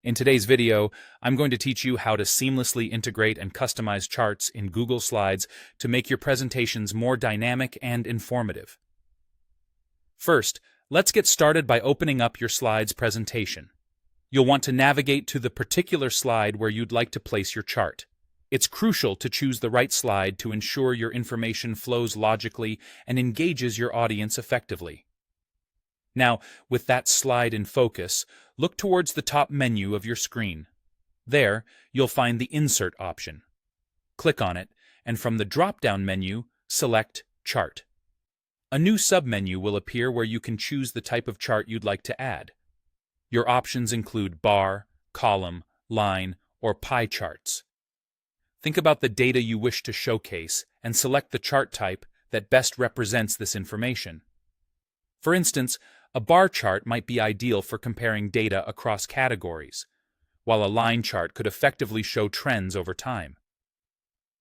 In today's video, I'm going to teach you how to seamlessly integrate and customize charts in Google Slides to make your presentations more dynamic and informative. First, let's get started by opening up your slides presentation. You'll want to navigate to the particular slide where you'd like to place your chart. It's crucial to choose the right slide to ensure your information flows logically and engages your audience effectively. Now, with that slide in focus, look towards the top menu of your screen. There, you'll find the Insert option. Click on it, and from the drop-down menu, select Chart. A new submenu will appear where you can choose the type of chart you'd like to add. Your options include bar, column, line, or pie charts. Think about the data you wish to showcase and select the chart type that best represents this information. For instance, a bar chart might be ideal for comparing data across categories, while a line chart could effectively show trends over time.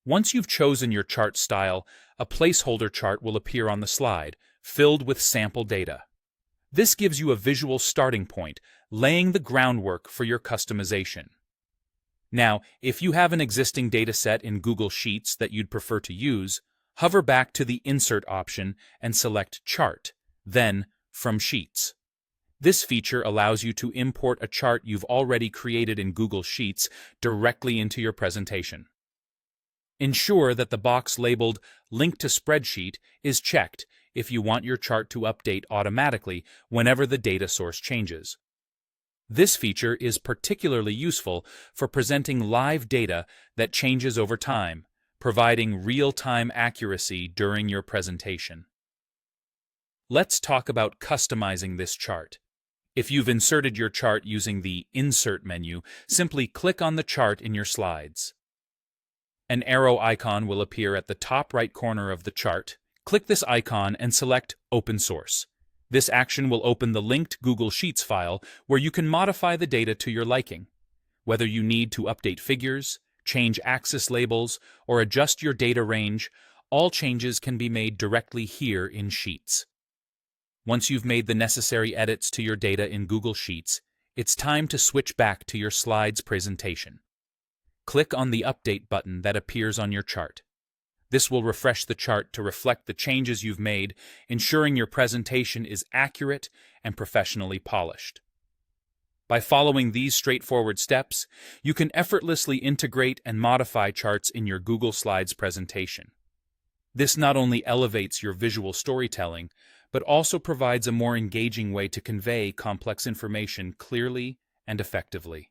Once you've chosen your chart style, a placeholder chart will appear on the slide, filled with sample data. This gives you a visual starting point, laying the groundwork for your customization. Now, if you have an existing dataset in Google Sheets that you'd prefer to use, hover back to the Insert option and select Chart, then From Sheets. This feature allows you to import a chart you've already created in Google Sheets directly into your presentation. Ensure that the box labeled Link to Spreadsheet is checked if you want your chart to update automatically whenever the data source changes. This feature is particularly useful for presenting live data that changes over time, providing real-time accuracy during your presentation. Let's talk about customizing this chart. If you've inserted your chart using the Insert menu, simply click on the chart in your slides. An arrow icon will appear at the top right corner of the chart. Click this icon and select Open Source. This action will open the linked Google Sheets file where you can modify the data to your liking. Whether you need to update figures, change axis labels, or adjust your data range, all changes can be made directly here in Sheets. Once you've made the necessary edits to your data in Google Sheets, it's time to switch back to your slides presentation. Click on the Update button that appears on your chart. This will refresh the chart to reflect the changes you've made, ensuring your presentation is accurate and professionally polished. By following these straightforward steps, you can effortlessly integrate and modify charts in your Google Slides presentation. This not only elevates your visual storytelling, but also provides a more engaging way to convey complex information clearly and effectively.